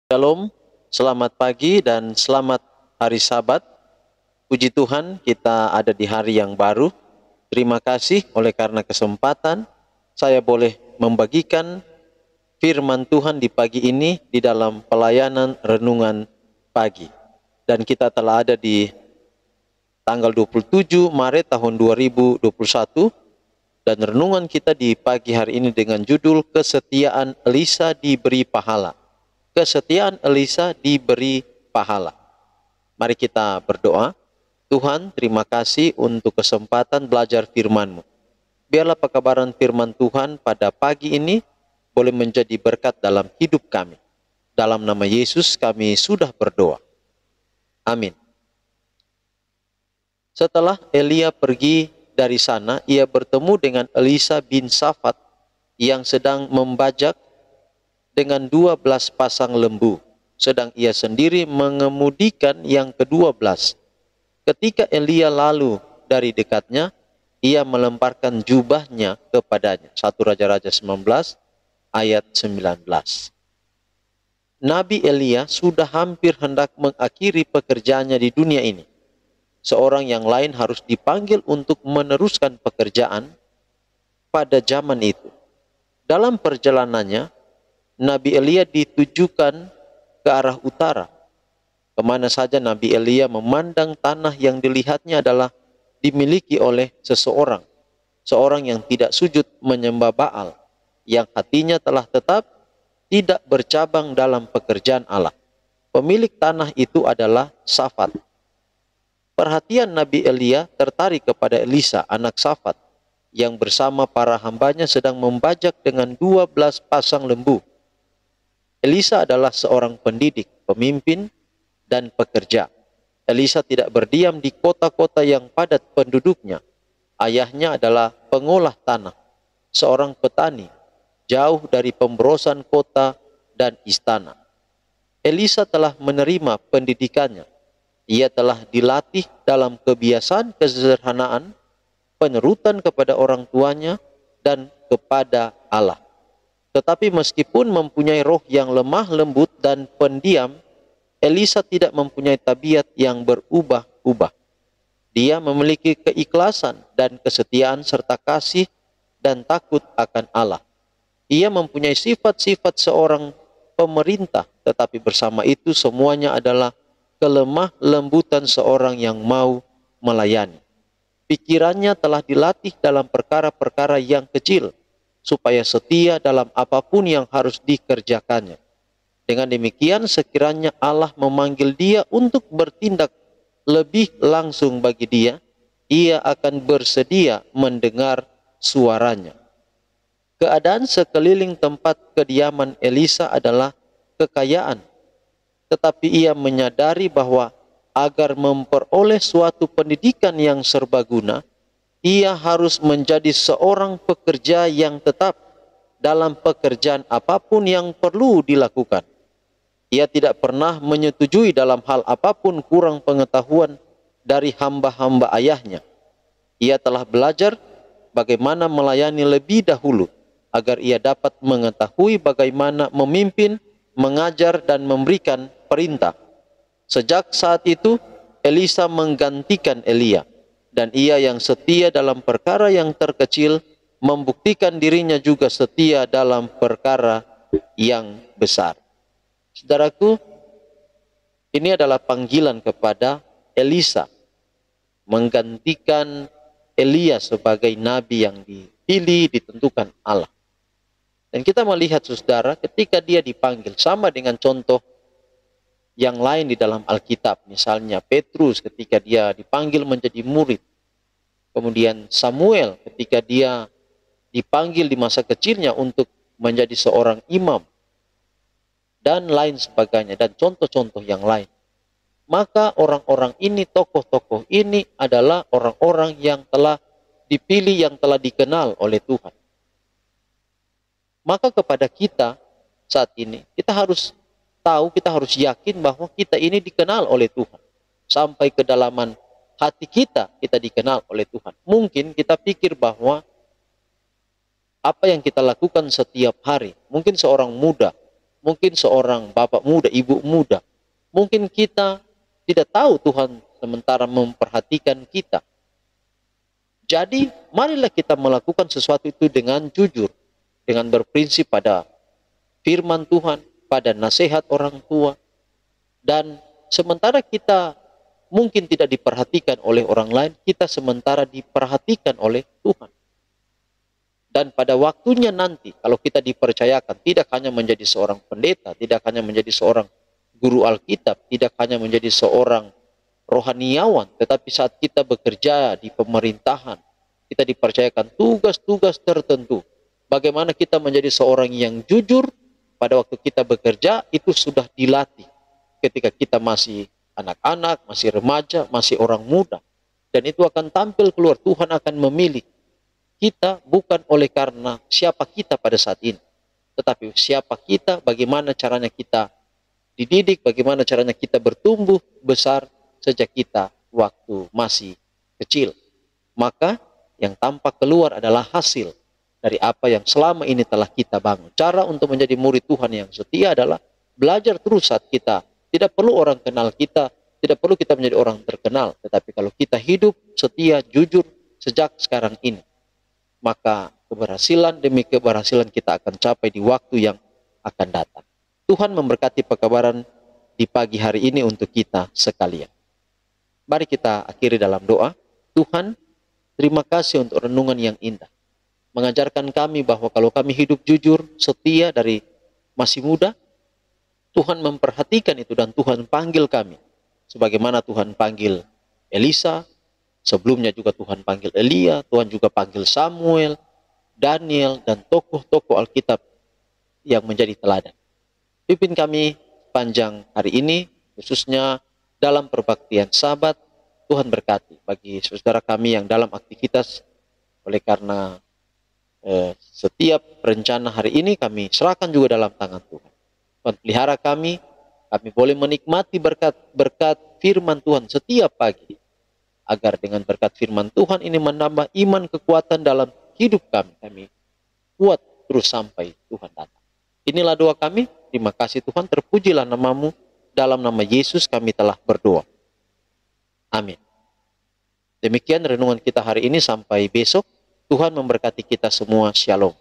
Shalom, selamat pagi dan selamat hari Sabat. Puji Tuhan, kita ada di hari yang baru. Terima kasih oleh karena kesempatan saya boleh membagikan firman Tuhan di pagi ini di dalam pelayanan renungan pagi. Dan kita telah ada di tanggal 27 Maret tahun 2021 dan renungan kita di pagi hari ini dengan judul Kesetiaan Elisa diberi pahala. Kesetiaan Elisa diberi pahala. Mari kita berdoa. Tuhan, terima kasih untuk kesempatan belajar firman-Mu. Biarlah pekabaran firman Tuhan pada pagi ini boleh menjadi berkat dalam hidup kami. Dalam nama Yesus kami sudah berdoa. Amin. Setelah Elia pergi dari sana, ia bertemu dengan Elisa bin Safat yang sedang membajak dengan 12 pasang lembu, sedang ia sendiri mengemudikan yang ke-12. Ketika Elia lalu dari dekatnya, ia melemparkan jubahnya kepadanya. 1 Raja-Raja 19 ayat 19. Nabi Elia sudah hampir hendak mengakhiri pekerjaannya di dunia ini. Seorang yang lain harus dipanggil untuk meneruskan pekerjaan pada zaman itu. Dalam perjalanannya, Nabi Elia ditujukan ke arah utara. Kemana saja Nabi Elia memandang tanah yang dilihatnya adalah dimiliki oleh seseorang. Seorang yang tidak sujud menyembah Baal, yang hatinya telah tetap tidak bercabang dalam pekerjaan Allah. Pemilik tanah itu adalah Safat. Perhatian Nabi Elia tertarik kepada Elisa, anak Safat, yang bersama para hambanya sedang membajak dengan 12 pasang lembu. Elisa adalah seorang pendidik, pemimpin, dan pekerja. Elisa tidak berdiam di kota-kota yang padat penduduknya. Ayahnya adalah pengolah tanah, seorang petani, jauh dari pemborosan kota dan istana. Elisa telah menerima pendidikannya. Ia telah dilatih dalam kebiasaan kesederhanaan, penurutan kepada orang tuanya, dan kepada Allah. Tetapi meskipun mempunyai roh yang lemah lembut dan pendiam, Elisa tidak mempunyai tabiat yang berubah-ubah. Dia memiliki keikhlasan dan kesetiaan serta kasih dan takut akan Allah. Ia mempunyai sifat-sifat seorang pemerintah, tetapi bersama itu semuanya adalah kelemah lembutan seorang yang mau melayani. Pikirannya telah dilatih dalam perkara-perkara yang kecil, supaya setia dalam apapun yang harus dikerjakannya. Dengan demikian, sekiranya Allah memanggil dia untuk bertindak lebih langsung bagi dia, ia akan bersedia mendengar suaranya. Keadaan sekeliling tempat kediaman Elisa adalah kekayaan, tetapi ia menyadari bahwa agar memperoleh suatu pendidikan yang serbaguna, ia harus menjadi seorang pekerja yang tetap dalam pekerjaan apapun yang perlu dilakukan. Ia tidak pernah menyetujui dalam hal apapun kurang pengetahuan dari hamba-hamba ayahnya. Ia telah belajar bagaimana melayani lebih dahulu, agar ia dapat mengetahui bagaimana memimpin, mengajar, dan memberikan perintah. Sejak saat itu, Elisa menggantikan Elia. Dan ia yang setia dalam perkara yang terkecil, membuktikan dirinya juga setia dalam perkara yang besar. Saudaraku, ini adalah panggilan kepada Elisa, menggantikan Elia sebagai nabi yang dipilih, ditentukan Allah. Dan kita melihat, saudara, ketika dia dipanggil, sama dengan contoh yang lain di dalam Alkitab. Misalnya Petrus ketika dia dipanggil menjadi murid. Kemudian Samuel ketika dia dipanggil di masa kecilnya untuk menjadi seorang imam. Dan lain sebagainya. Dan contoh-contoh yang lain. Maka orang-orang ini, tokoh-tokoh ini adalah orang-orang yang telah dipilih, yang telah dikenal oleh Tuhan. Maka kepada kita saat ini, kita harus tahu, kita harus yakin bahwa kita ini dikenal oleh Tuhan. Sampai kedalaman hati kita, kita dikenal oleh Tuhan. Mungkin kita pikir bahwa apa yang kita lakukan setiap hari, mungkin seorang muda mungkin seorang bapak muda, ibu muda, mungkin kita tidak tahu Tuhan sementara memperhatikan kita. Jadi, marilah kita melakukan sesuatu itu dengan jujur, dengan berprinsip pada firman Tuhan, pada nasihat orang tua, dan sementara kita mungkin tidak diperhatikan oleh orang lain, kita sementara diperhatikan oleh Tuhan. Dan pada waktunya nanti, kalau kita dipercayakan, tidak hanya menjadi seorang pendeta, tidak hanya menjadi seorang guru Alkitab, tidak hanya menjadi seorang rohaniawan, tetapi saat kita bekerja di pemerintahan, kita dipercayakan tugas-tugas tertentu. Bagaimana kita menjadi seorang yang jujur pada waktu kita bekerja, itu sudah dilatih. Ketika kita masih anak-anak, masih remaja, masih orang muda. Dan itu akan tampil keluar, Tuhan akan memilih kita bukan oleh karena siapa kita pada saat ini. Tetapi siapa kita, bagaimana caranya kita dididik, bagaimana caranya kita bertumbuh besar sejak kita waktu masih kecil. Maka yang tampak keluar adalah hasil dari apa yang selama ini telah kita bangun. Cara untuk menjadi murid Tuhan yang setia adalah belajar terus saat kita. Tidak perlu orang kenal kita, tidak perlu kita menjadi orang terkenal. Tetapi kalau kita hidup setia, jujur sejak sekarang ini, maka keberhasilan demi keberhasilan kita akan capai di waktu yang akan datang. Tuhan memberkati pekabaran di pagi hari ini untuk kita sekalian. Mari kita akhiri dalam doa. Tuhan, terima kasih untuk renungan yang indah. Mengajarkan kami bahwa kalau kami hidup jujur, setia dari masih muda, Tuhan memperhatikan itu dan Tuhan panggil kami. Sebagaimana Tuhan panggil Elisa, sebelumnya juga Tuhan panggil Elia, Tuhan juga panggil Samuel, Daniel, dan tokoh-tokoh Alkitab yang menjadi teladan. Pimpin kami panjang hari ini, khususnya dalam perbaktian Sabat. Tuhan berkati bagi saudara kami yang dalam aktivitas, oleh karena setiap rencana hari ini kami serahkan juga dalam tangan Tuhan. Tuhan pelihara kami boleh menikmati berkat firman Tuhan setiap pagi, agar dengan berkat firman Tuhan ini menambah iman kekuatan dalam hidup kami kuat terus sampai Tuhan datang. Inilah doa kami. Terima kasih Tuhan, terpujilah namamu. Dalam nama Yesus kami telah berdoa. Amin. Demikian renungan kita hari ini, sampai besok. Tuhan memberkati kita semua. Shalom.